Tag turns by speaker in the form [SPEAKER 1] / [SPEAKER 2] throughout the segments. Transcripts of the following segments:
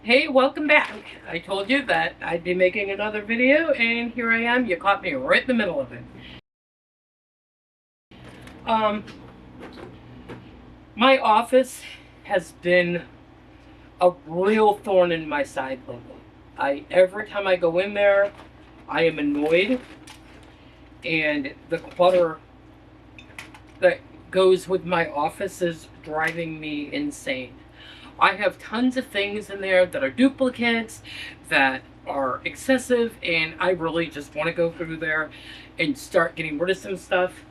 [SPEAKER 1] Hey, welcome back. I told you that I'd be making another video, and here I am. You caught me right in the middle of it. Um, my office has been a real thorn in my side lately. Every time I go in there, I am annoyed, and the clutter that goes with my office is driving me insane. I have tons of things in there that are duplicates, that are excessive, and I really just want to go through there and start getting rid of some stuff,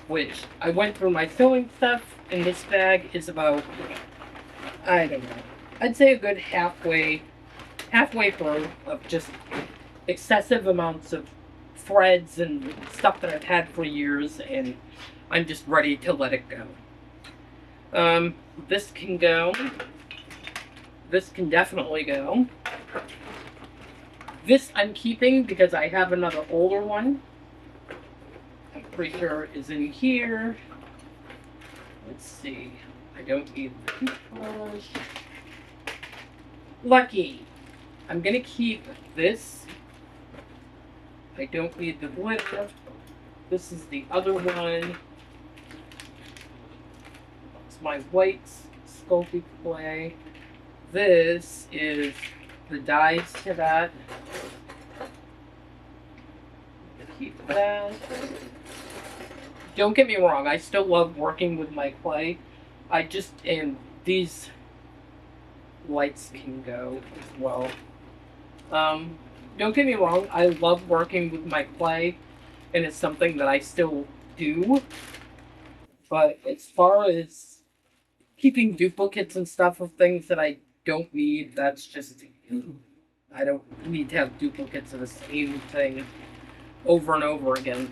[SPEAKER 1] which I went through my sewing stuff, and this bag is about, I don't know, I'd say a good halfway through of just excessive amounts of threads and stuff that I've had for years, and I'm just ready to let it go. This can go. This can definitely go. This I'm keeping because I have another older one. I'm pretty sure is in here. Let's see. I don't need the toothbrush. Lucky. I'm gonna keep this. I don't need the glitter. This is the other one. It's my white Sculpey clay. This is the dies to that. Keep that. Don't get me wrong, I still love working with my clay. And these lights can go as well. Don't get me wrong, I love working with my clay, and it's something that I still do. But as far as keeping duplicates and stuff of things that I don't need, that's just, I don't need to have duplicates of the same thing over and over again.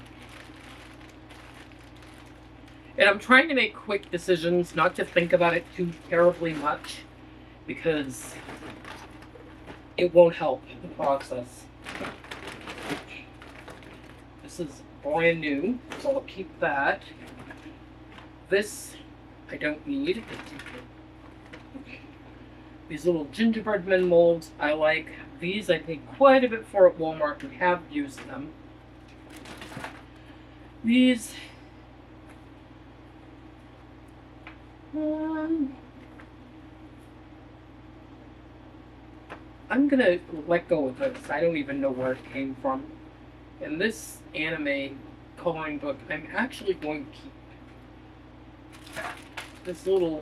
[SPEAKER 1] And I'm trying to make quick decisions, not to think about it too terribly much, because it won't help the process. This is brand new, so I'll keep that. This I don't need. These little gingerbread men molds I like. These I paid quite a bit for at Walmart and have used them. These I'm gonna let go of this. I don't even know where it came from. And this anime coloring book I'm actually going to keep. This little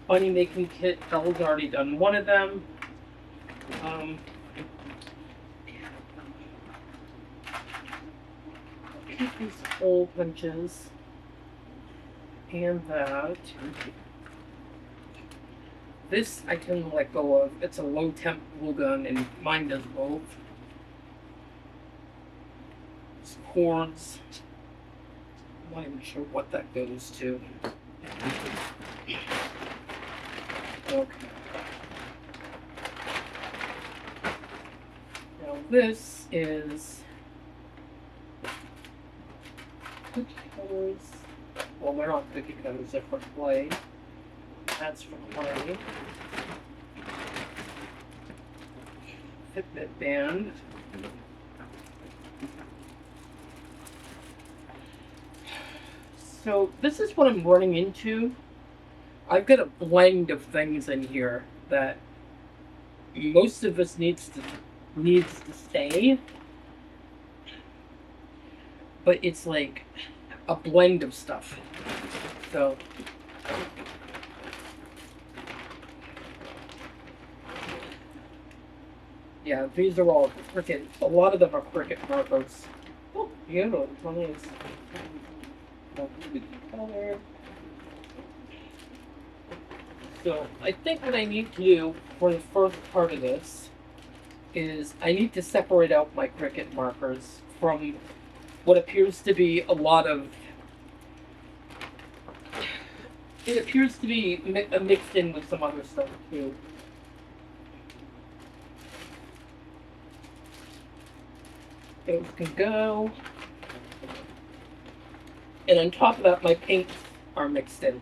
[SPEAKER 1] bunny making kit, Bella's already done one of them. Keep these hole punches and that. This I can let go of. It's a low temp glue gun, and mine does both. It's cords. I'm not even sure what that goes to. Okay. Now this is cookie cutters. Well, they're not cookie cutters, they're for clay. That's for clay. Fitbit band. So this is what I'm running into. I've got a blend of things in here that most of us needs to stay, but it's like a blend of stuff. So yeah, these are all Cricut. A lot of them are Cricut markers. Oh, yeah, this one is color. So I think what I need to do for the first part of this is I need to separate out my Cricut markers from what appears to be a lot of. It appears to be mixed in with some other stuff too. Those can go. And on top of that, my paints are mixed in,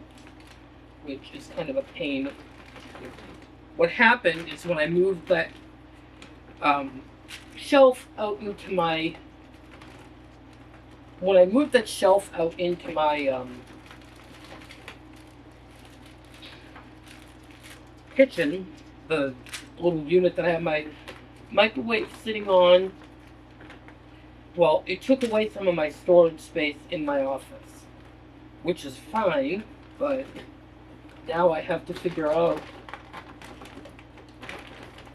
[SPEAKER 1] which is kind of a pain. what happened is when I moved that shelf out into my kitchen, the little unit that I have my microwave sitting on, well, it took away some of my storage space in my office, which is fine, but now I have to figure out,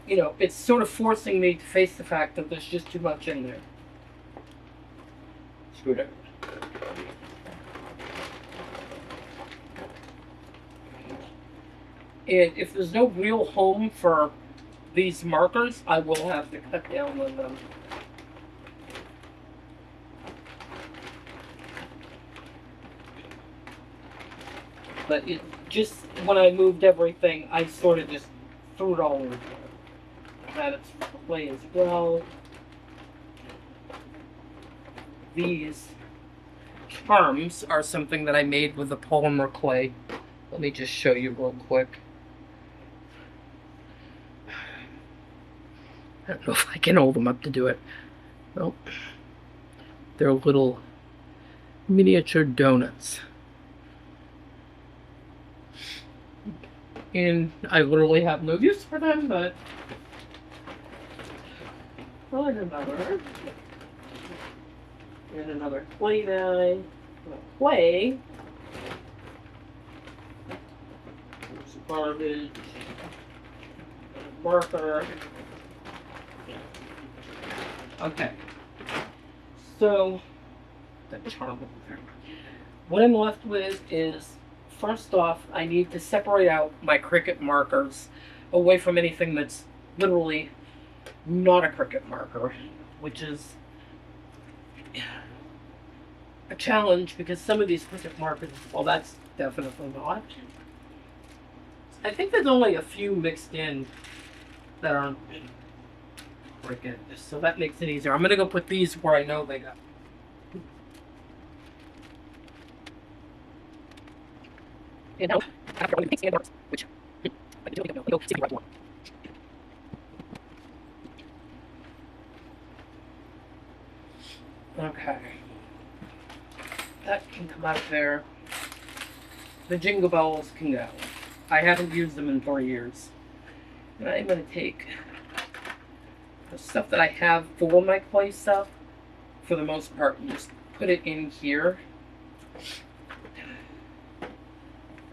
[SPEAKER 1] you know, it's sort of forcing me to face the fact that there's just too much in there. Screwdriver. And if there's no real home for these markers, I will have to cut down on them. But it just, when I moved everything, I sort of just threw it all over there. That it's clay as well. These charms are something that I made with the polymer clay. Let me just show you real quick. I don't know if I can hold them up to do it. Nope. They're little miniature donuts. And I literally have no use for them, but well, and another clay die. Clay. There's garbage. Marker. Okay. So the charm over there. What I'm left with is, first off, I need to separate out my Cricut markers away from anything that's literally not a Cricut marker, which is a challenge because some of these Cricut markers, well, that's definitely not. I think there's only a few mixed in that aren't Cricut, so that makes it easier. I'm gonna go put these where I know they go. And now, after all the mixed in marks, which I can do, go see right one. Okay. That can come out of there. The jingle bells can go. I haven't used them in 4 years. And I'm going to take the stuff that I have for my clay stuff, for the most part, and just put it in here.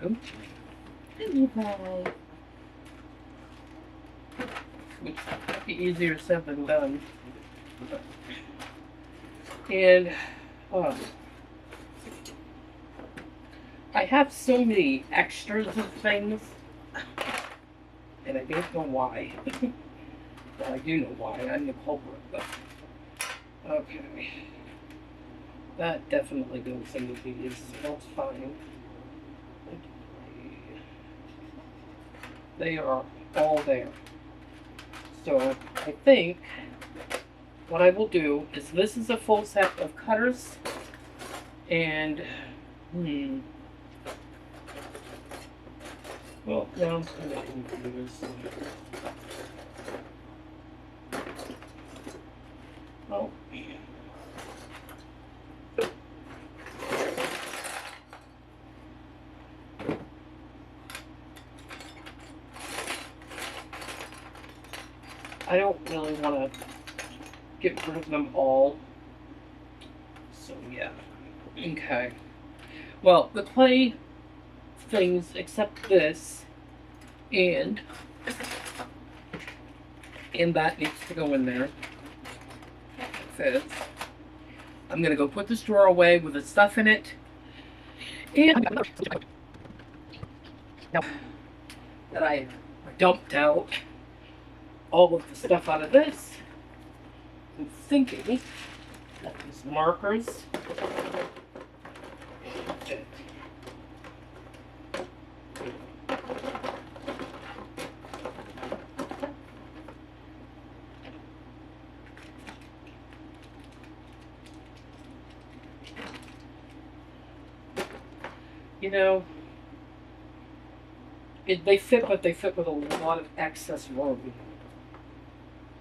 [SPEAKER 1] Oops. Which might be easier said than done. And I have so many extras of things, and I don't know why. Well, I do know why. I'm the culprit, but okay. That definitely goes into these. That's fine. They are all there. So I think what I will do is, this is a full set of cutters, and well, now I'm going to do this. Oh. I don't really want to get rid of them all. So yeah. Okay. Well, the clay things, except this, and that needs to go in there. Fits. I'm gonna go put this drawer away with the stuff in it. And now that I dumped out all of the stuff out of this, I'm thinking that these markers should fit. You know, They fit, but they fit with a lot of excess room.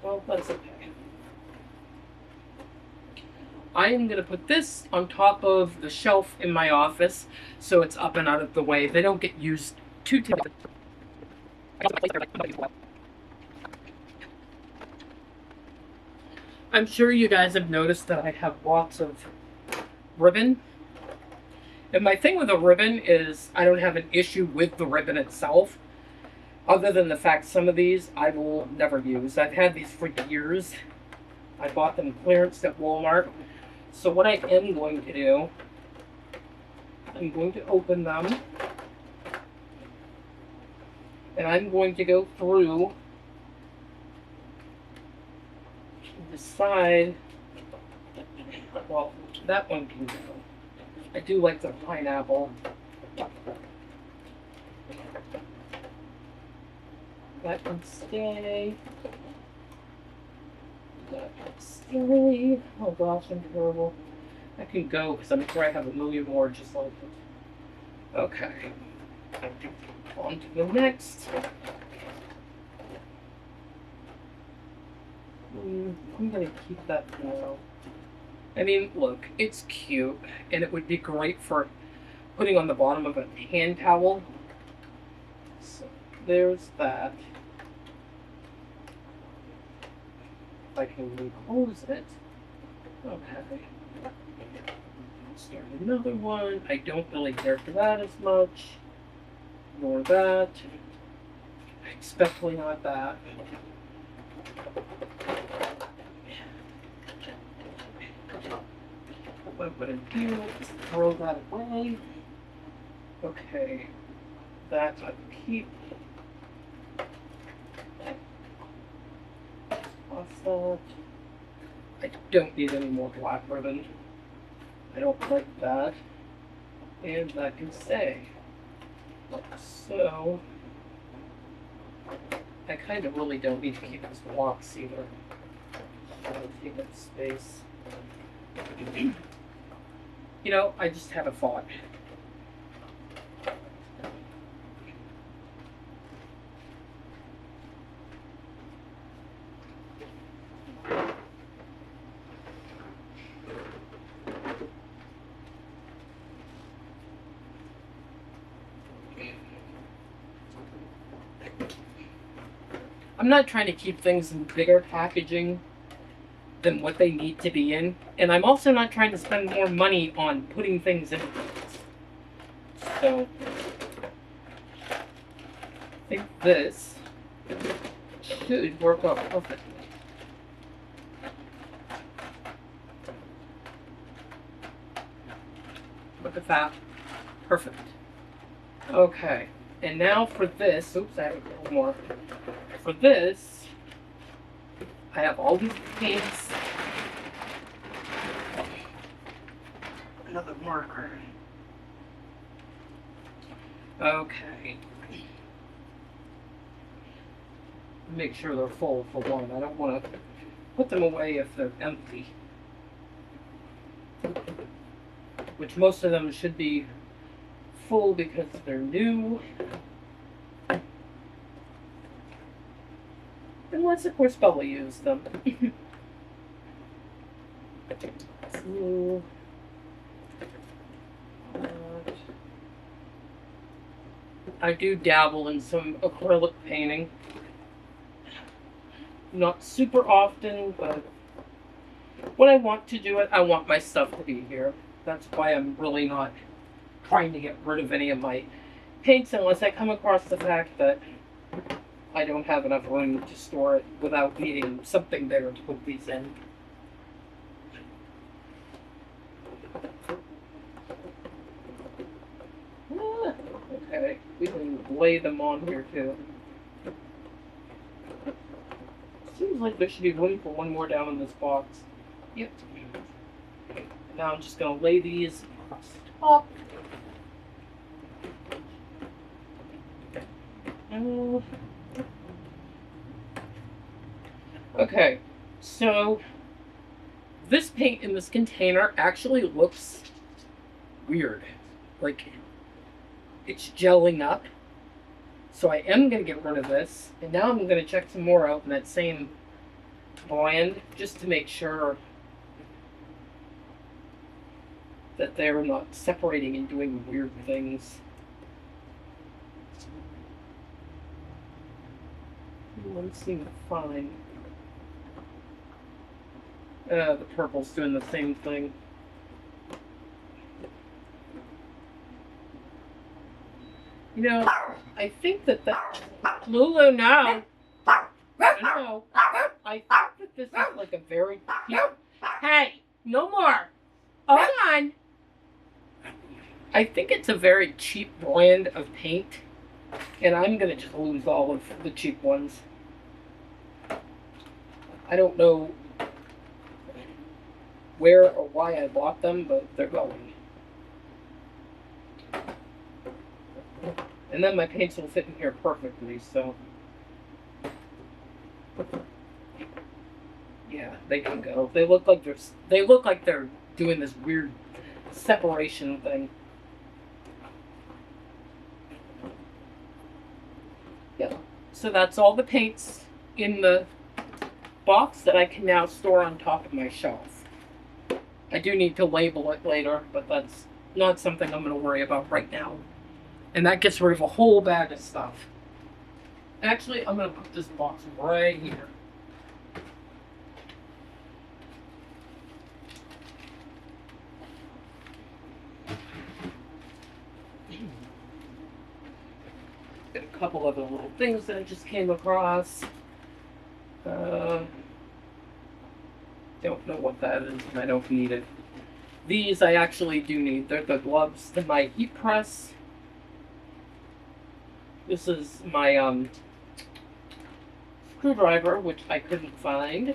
[SPEAKER 1] Well, that's okay. I am going to put this on top of the shelf in my office so it's up and out of the way. They don't get used too typically. I'm sure you guys have noticed that I have lots of ribbon. And my thing with the ribbon is I don't have an issue with the ribbon itself, other than the fact some of these I will never use. I've had these for years. I bought them clearance at Walmart. So what I am going to do, I'm going to open them, and I'm going to go through and decide, well, that one can go. I do like the pineapple. That can stay. That can stay. Oh gosh, I'm terrible. That can go because I'm sure I have a million more just like it. Okay. On to the next. I'm gonna keep that for now. I mean, look, it's cute, and it would be great for putting on the bottom of a hand towel. So there's that. If I can close it. Okay. Start another one. I don't really care for that as much. Nor that. Especially not that. What I'm going to do is throw that away. Okay. That I can keep. Toss that. I don't need any more black ribbon. I don't like that. And that can stay. So, I kind of really don't need to keep this box either. I'll take up space. You know, I just had a thought. I'm not trying to keep things in bigger packaging than what they need to be in, and I'm also not trying to spend more money on putting things in things. So, I think this should work out perfectly. Look at that. Perfect. Okay, and now for this, oops, I have a little more. For this, I have all these paints. Another marker. Okay. Make sure they're full for one. I don't want to put them away if they're empty. Which most of them should be full because they're new. Unless, of course, Bella used them. So, I do dabble in some acrylic painting. Not super often, but when I want to do it, I want my stuff to be here. That's why I'm really not trying to get rid of any of my paints unless I come across the fact that I don't have enough room to store it without needing something there to put these in. Okay, we can lay them on here too. Seems like there should be room for one more down in this box. Yep. Now I'm just going to lay these across the top. Okay, so this paint in this container actually looks weird. Like, it's gelling up. So I am going to get rid of this. And now I'm going to check some more out in that same brand just to make sure that they're not separating and doing weird things. One seemed fine. The purple's doing the same thing. You know, I think that Lulu, no. No. I think that this is like a very cute... Hey, no more. Hold on. I think it's a very cheap brand of paint. And I'm going to just lose all of the cheap ones. I don't know where or why I bought them, but they're going. And then my paints will fit in here perfectly, so... Yeah, they can go. They look like they're doing this weird separation thing. Yeah. So that's all the paints in the box that I can now store on top of my shelf. I do need to label it later, but that's not something I'm going to worry about right now. And that gets rid of a whole bag of stuff. Actually, I'm going to put this box right here. Got a couple of little things that I just came across. Don't know what that is, and I don't need it. These I actually do need. They're the gloves to my heat press. This is my screwdriver, which I couldn't find.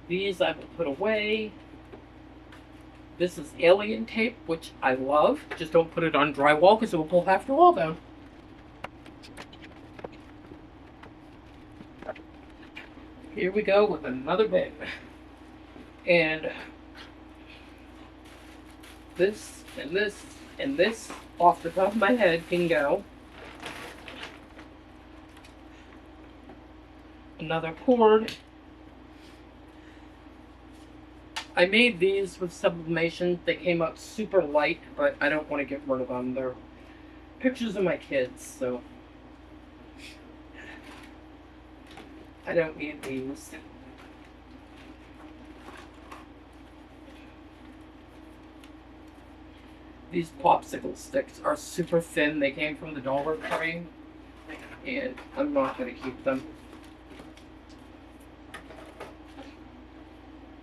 [SPEAKER 1] These I will put away. This is alien tape, which I love. Just don't put it on drywall because it will pull half the wall down. Here we go with another bin. And this and this and this off the top of my head can go. Another cord. I made these with sublimation. They came out super light, but I don't want to get rid of them. They're pictures of my kids, so I don't need these. These popsicle sticks are super thin. They came from the Dollar Tree, and I'm not going to keep them.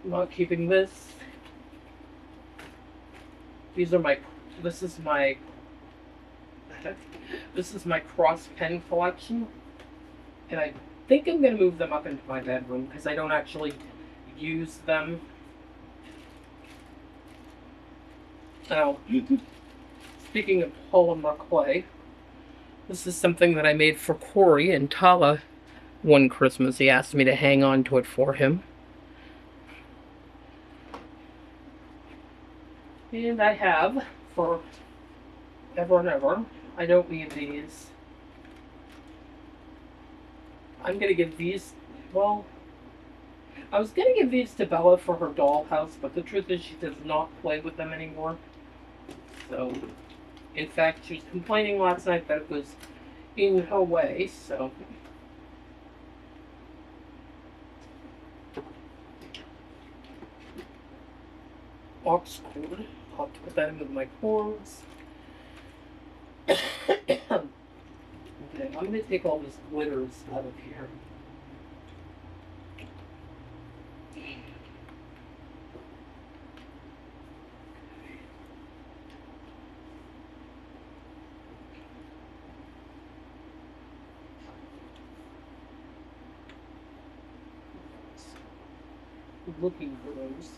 [SPEAKER 1] I'm not keeping this. These are my, this is my cross pen collection. And I think I'm going to move them up into my bedroom because I don't actually use them. Now, speaking of polymer clay, this is something that I made for Corey and Tala one Christmas. He asked me to hang on to it for him. And I have for ever and ever. I don't need these. I'm going to give these, well, I was going to give these to Bella for her dollhouse, but the truth is she does not play with them anymore. So, in fact, she was complaining last night that it was in her way, so. Aux cord. I'll put that in with my cords. Okay, I'm going to take all this glitters out of here. Looking for those.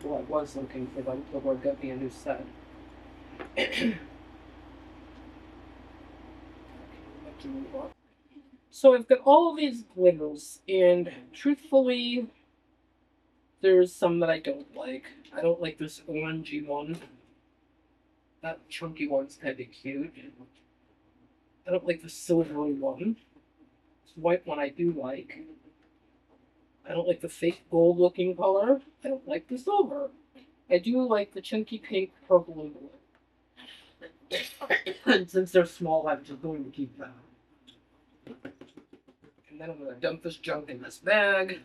[SPEAKER 1] Well, I was looking for them until I got me a new set. So I've got all of these glitters, and truthfully, there's some that I don't like. I don't like this orangey one. That chunky one's kind of cute. I don't like the silvery one. This white one I do like. I don't like the fake gold looking color. I don't like the silver. I do like the chunky pink, purple, and blue. And since they're small, I'm just going to keep them. And then I'm going to dump this junk in this bag.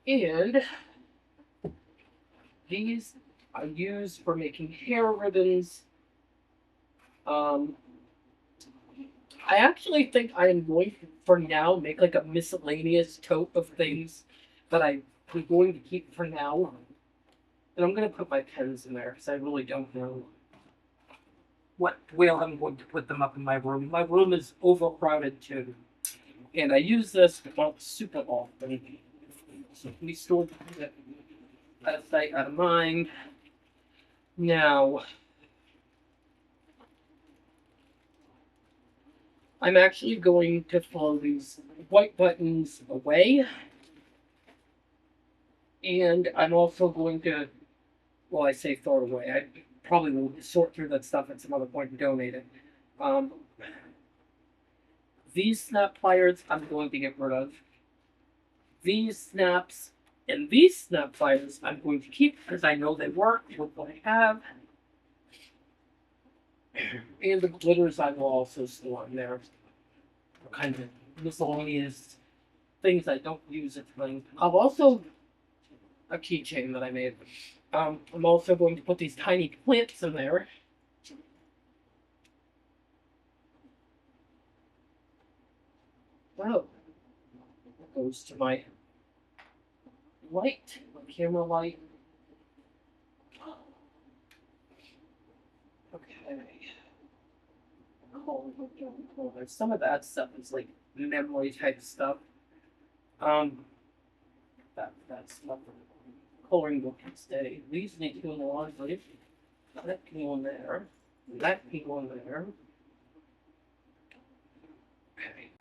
[SPEAKER 1] And these I use for making hair ribbons. I actually think I am going to, for now, make like a miscellaneous tote of things that I'm going to keep for now. And I'm going to put my pens in there because I really don't know what way I'm going to put them up in my room. My room is overcrowded too. And I use this super often. So we store it out of sight, out of mind. Now, I'm actually going to throw these white buttons away. And I'm also going to, well, I say throw it away. I probably will sort through that stuff at some other point and donate it. These snap pliers I'm going to get rid of. These snaps and these snap pliers I'm going to keep because I know they work with what I have. And the glitters I will also store in there. Kind of miscellaneous things I don't use at times. I've also a keychain that I made. I'm also going to put these tiny plants in there. Wow. That goes to my light, my camera light. Okay. Some of that stuff is like memory type stuff. That stuff. Coloring book can stay. These need to go in the laundry. That can go in there. That can go in there. Okay.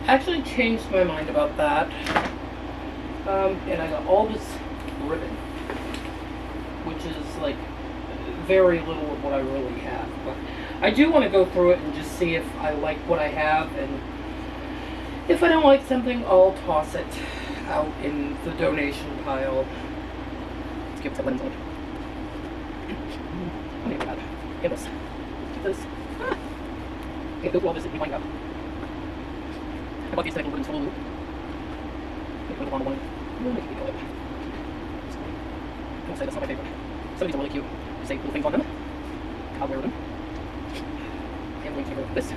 [SPEAKER 1] Actually changed my mind about that. And I got all this ribbon, which is like very little of what I really have. But I do want to go through it and just see if I like what I have, and if I don't like something, I'll toss it out in the donation pile. Let's give it to Lindsay. Oh my god. Get this. Get this. Okay, go through all this and you wind up. I bought these so I can put in total loop. Make it on one. We'll make it go away. Don't say that's not my favorite. Some of these are really cute. Say cool things on them. I'll wear them. And we're going to get rid of this.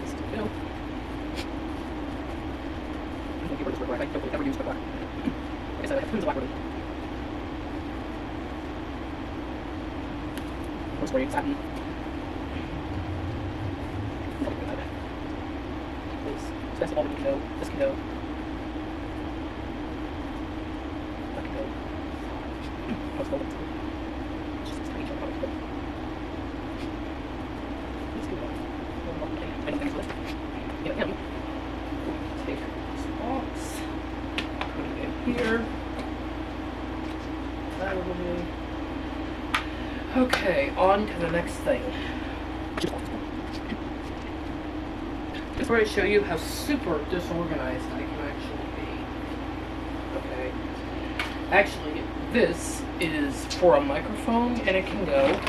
[SPEAKER 1] This is good. I'm going to get rid of this ribbon. I don't ever use black. Like I said, I have tons of black ribbon. Rose wearing satin. That's all we can go. This can go. That can go. Let's go. Just this tiny chunk of it. Let's go. I don't think so. Yeah, I am. Take this box. Put it in here. That away. Okay, on to the next thing. Before I show you how super disorganized I can actually be. Okay. Actually, this is for a microphone, and it can go.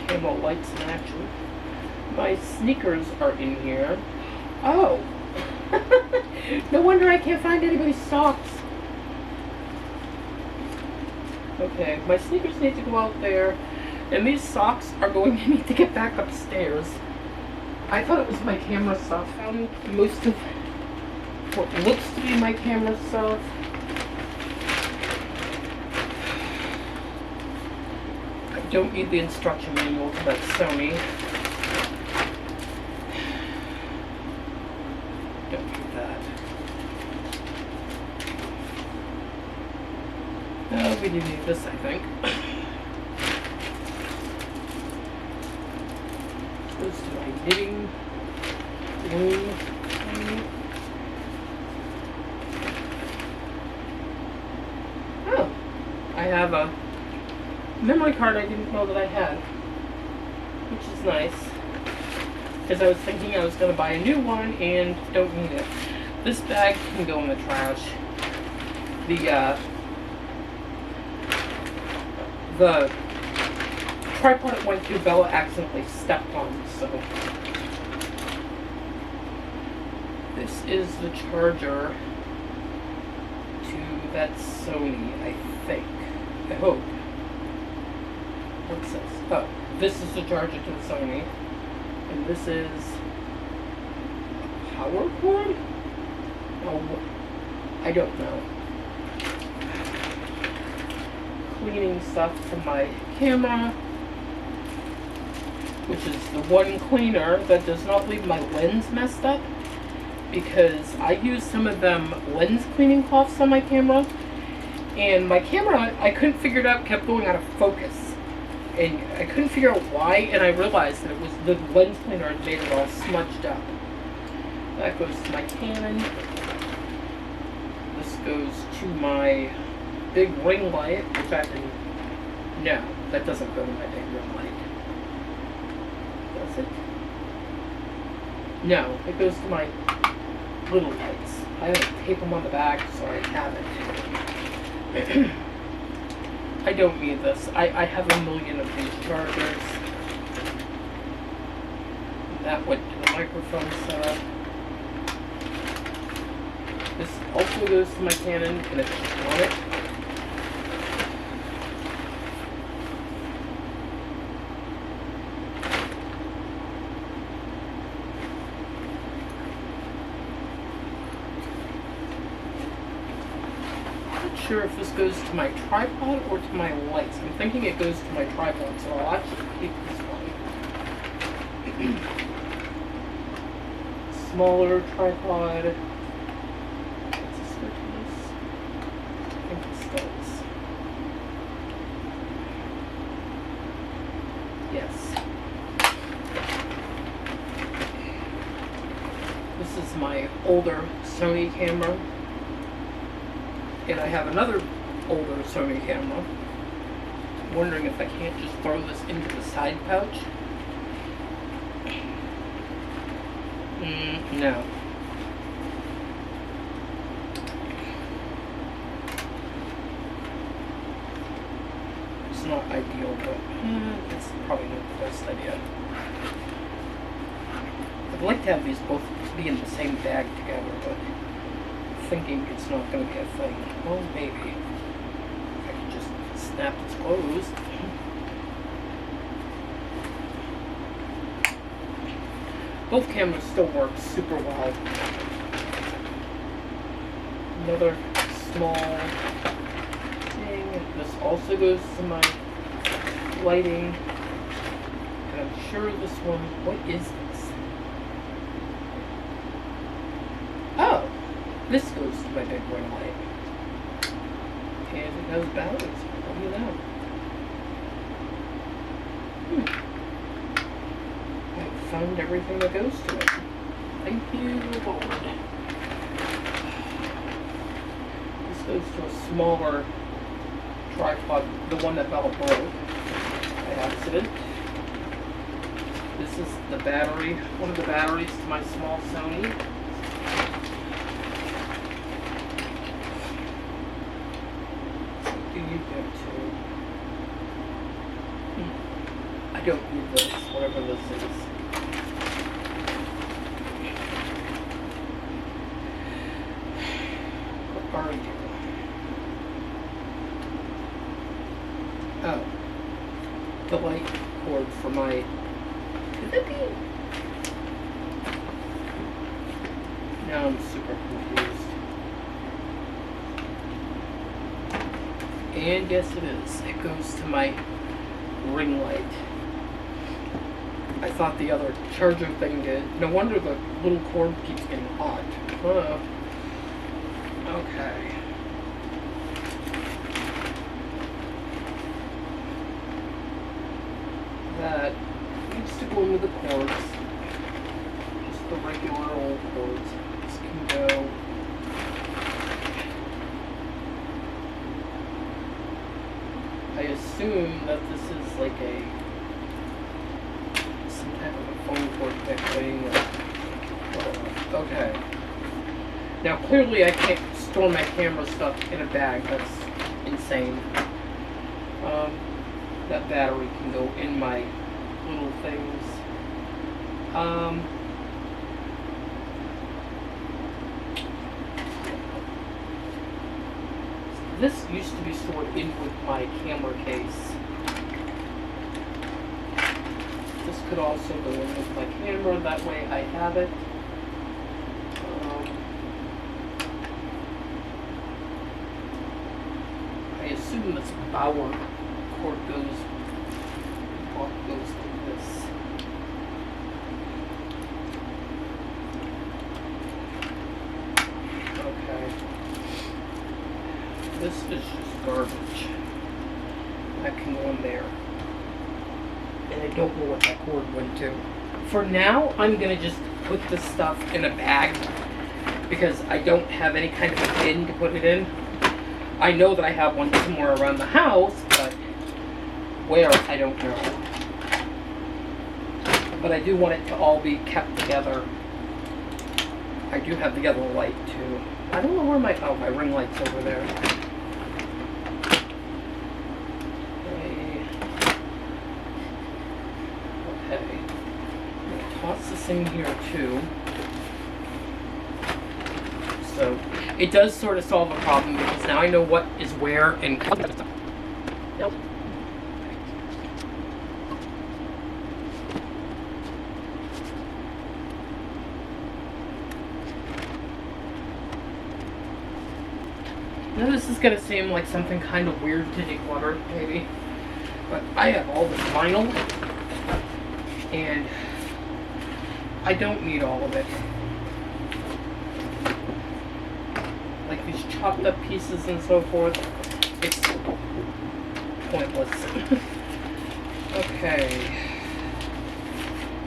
[SPEAKER 1] Camo lights in action. My sneakers are in here. Oh! No wonder I can't find anybody's socks. Okay, my sneakers need to go out there, and these socks are going to need to get back upstairs. I thought it was my camera stuff. Found most of what looks to be my camera stuff. I don't need the instruction manual for that Sony. Don't need that. No, we do need this, I think. Goes to my knitting loom. Oh, I have a memory card I didn't know that I had, which is nice, because I was thinking I was going to buy a new one and don't need it. This bag can go in the trash. The tripod it went to, Bella accidentally stepped on, so this is the charger to that Sony, I think. I hope. What's this? Oh, this is the charger to the Sony, and this is a power cord? Oh, I don't know. Cleaning stuff from my camera, which is the one cleaner that does not leave my lens messed up, because I use some of them lens cleaning cloths on my camera, and my camera, I couldn't figure it out, kept going out of focus, and I couldn't figure out why, and I realized that it was the lens cleaner had made it all smudged up. That goes to my Canon. This goes to my big ring light, which I can... No, that doesn't go to my big ring light. Does it? No, it goes to my little lights. I have to tape them on the back, so I have it. I don't need this. I have a million of these chargers. That went to the microphone setup. This also goes to my Canon, and it's on it. Sure if this goes to my tripod or to my lights. I'm thinking it goes to my tripod, so I'll actually keep this one. Smaller tripod. Does this go to this? I think this does. Yes. This is my older Sony camera. And I have another older Sony camera. I'm wondering if I can't just throw this into the side pouch. No. It's not ideal, but it's probably not the best idea. I'd like to have these both be in the same bag together, but thinking it's not going to be a thing. Well, maybe. I can just snap its closed. Both cameras still work super well. Another small thing. This also goes to my lighting. And I'm sure this one, what is this? Oh! This goes to my big ring light. And it has batteries. What do you know? I've found everything that goes to it. Thank you, Lord. This goes to a smaller tripod, the one that Bella broke by accident. This is the battery, one of the batteries to my small Sony. I don't need this, whatever this is. What are you? Oh. The light cord for my... Could that be? Now I'm super confused. And yes, it is. It goes to my ring light. I thought the other charger thing did. No wonder the little cord keeps getting hot. Okay. That needs to go into the cords. Just the regular old cords. This can go. I assume that this is like some type of a phone cord type thing. Okay. Now clearly I can't store my camera stuff in a bag. That's insane. That battery can go in my little things. This used to be stored in with my camera case. This could also go in with my camera, that way I have it. I assume this power cord goes like this. Okay. This is just garbage. That can go in there. And I don't know what that cord went to. For now, I'm gonna just put this stuff in a bag because I don't have any kind of a bin to put it in. I know that I have one somewhere around the house, but where, I don't know. But I do want it to all be kept together. I do have the other light too. I don't know where my ring light's over there. Okay. I'm gonna toss this in here too. So it does sort of solve a problem because now I know what is where and nope. Now this is going to seem like something kind of weird to declutter, maybe, but I have all this vinyl, and I don't need all of it. Like these chopped up pieces and so forth, it's pointless. Okay.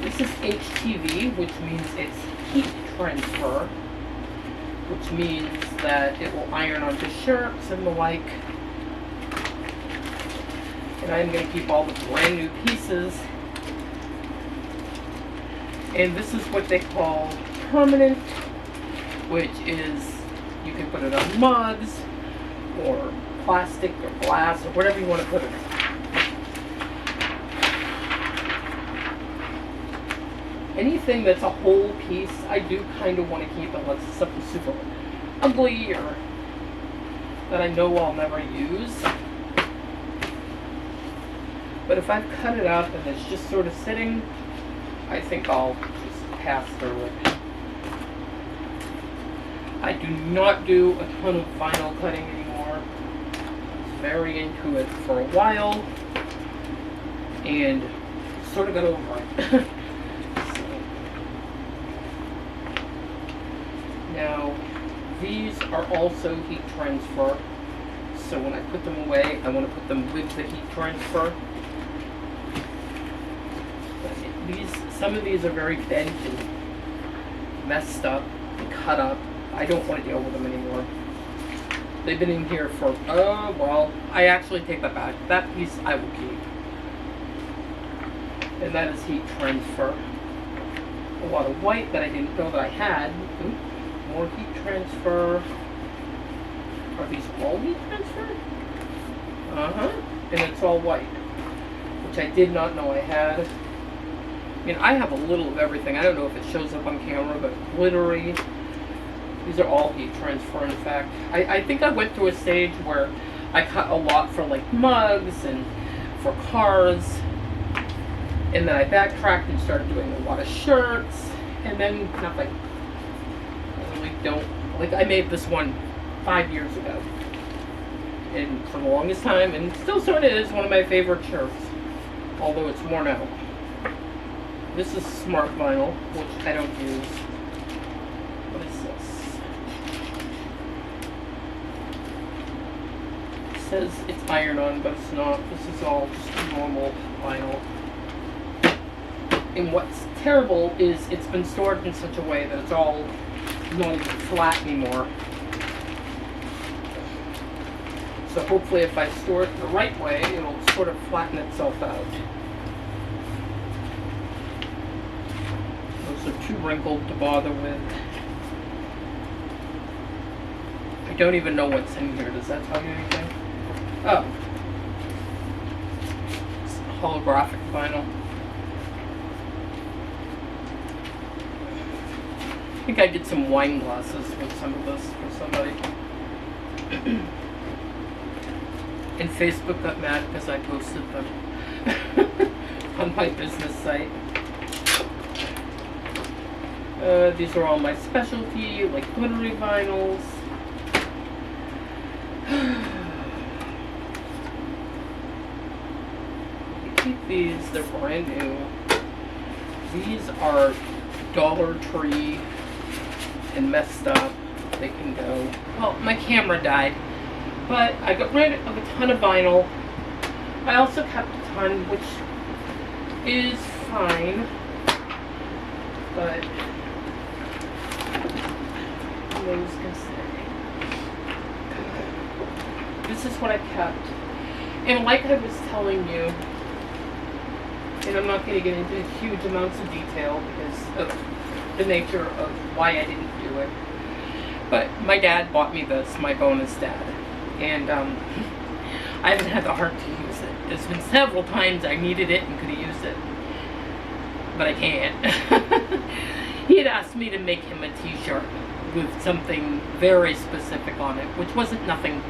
[SPEAKER 1] This is HTV, which means it's heat transfer, which means that it will iron onto shirts and the like. And I'm going to keep all the brand new pieces. And this is what they call permanent, which is you can put it on mugs or plastic or glass or whatever you want to put it in. Anything that's a whole piece, I do kind of want to keep unless it's something super ugly or that I know I'll never use. But if I've cut it up and it's just sort of sitting, I think I'll just pass through it. I do not do a ton of vinyl cutting anymore. I was very into it for a while and sort of got over it. Now, these are also heat transfer, so when I put them away, I want to put them with the heat transfer. Some of these are very bent and messed up and cut up. I don't want to deal with them anymore. They've been in here for, well, I actually take that back. That piece I will keep. And that is heat transfer. A lot of white that I didn't know that I had. Oops. More heat transfer. Are these all heat transfer? And it's all white, which I did not know I had. I mean, I have a little of everything. I don't know if it shows up on camera, but glittery. These are all heat transfer, in fact. I think I went through a stage where I cut a lot for like mugs and for cars. And then I backtracked and started doing a lot of shirts. And then nothing. don't, like, I made this one 5 years ago. And for the longest time, and still sort of is, one of my favorite shirts. Although it's worn out. This is smart vinyl, which I don't use. What is this? It says it's iron on, but it's not. This is all just normal vinyl. And what's terrible is it's been stored in such a way that it's all not even flat anymore. So hopefully if I store it the right way, it'll sort of flatten itself out. Those are too wrinkled to bother with. I don't even know what's in here. Does that tell you anything? Oh. It's holographic vinyl. I think I did some wine glasses with some of this for somebody. And Facebook got mad because I posted them on my business site. These are all my specialty, like glittery vinyls. I keep these, they're brand new. These are Dollar Tree and messed up. They can go. Well, my camera died. But I got rid of a ton of vinyl. I also kept a ton, which is fine. But what I was gonna say. This is what I kept. And like I was telling you, and I'm not gonna get into huge amounts of detail because of the nature of why I didn't do it. But my dad bought me this, my bonus dad. And I haven't had the heart to use it. There's been several times I needed it and could have used it, but I can't. He had asked me to make him a t-shirt with something very specific on it, which wasn't nothing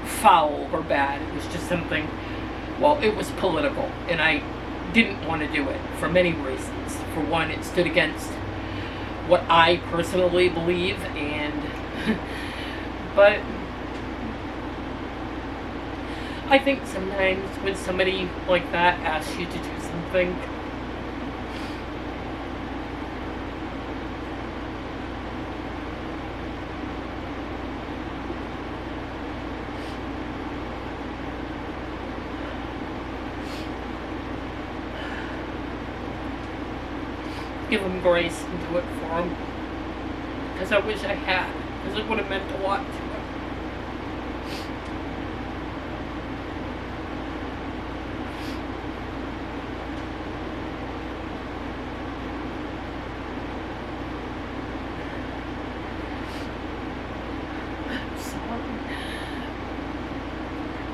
[SPEAKER 1] foul or bad. It was just something, well, it was political, and I didn't want to do it for many reasons. For one, it stood against what I personally believe, and but I think sometimes when somebody like that asks you to do something, give them grace and do it for them. Because I wish I had, because it would have meant a lot to them.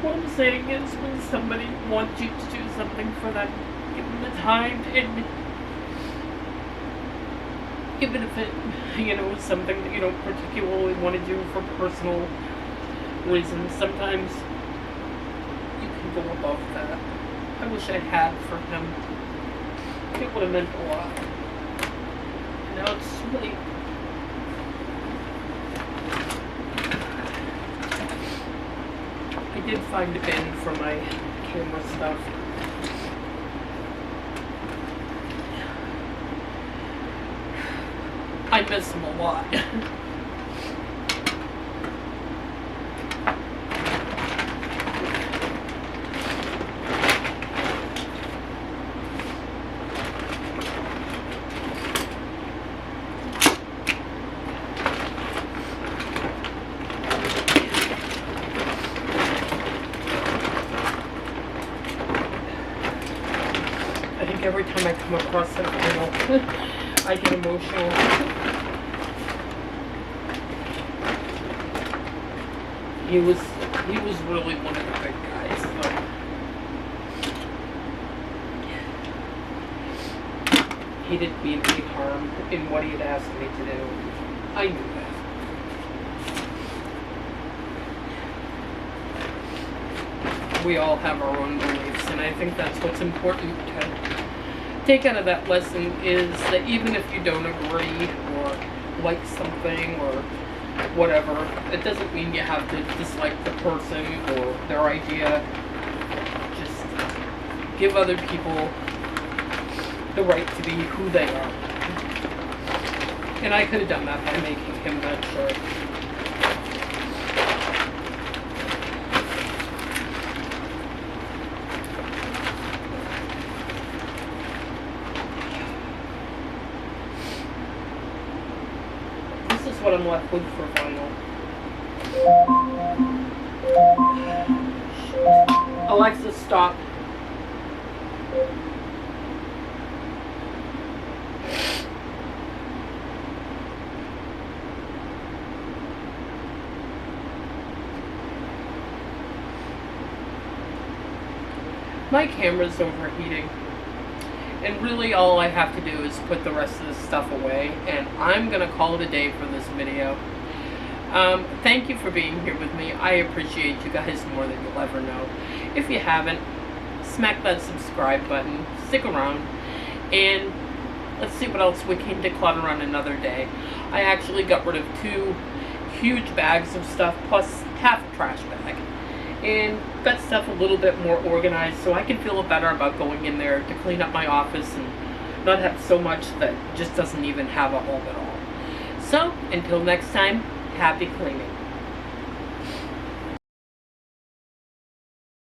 [SPEAKER 1] What I'm saying is, when somebody wants you to do something for them, give them the time, and even if it, is something that you don't particularly want to do for personal reasons, sometimes you can go above that. I wish I had for him. It would have meant a lot. And now it's too late. I did find a bin for my camera stuff. I miss him a lot. Every time I come across that vinyl, I get emotional. He was really one of the good guys. He didn't mean any harm in what he had asked me to do. I knew that. We all have our own beliefs, and I think that's what's important to take out of that lesson, is that even if you don't agree or like something or whatever, it doesn't mean you have to dislike the person or their idea. Just give other people the right to be who they are. And I could have done that by making him that shirt. This is what I'm left with for vinyl. Alexa, stop. My camera's overheating, and really all I have to do is put the rest of this stuff away, and I'm gonna call it a day for this video. Thank you for being here with me. I appreciate you guys more than you'll ever know. If you haven't, smack that subscribe button, stick around, and let's see what else we can declutter on another day. I actually got rid of 2 huge bags of stuff plus half a trash bag, and got stuff a little bit more organized so I can feel better about going in there to clean up my office and not have so much that just doesn't even have a home at all. So, until next time, happy cleaning.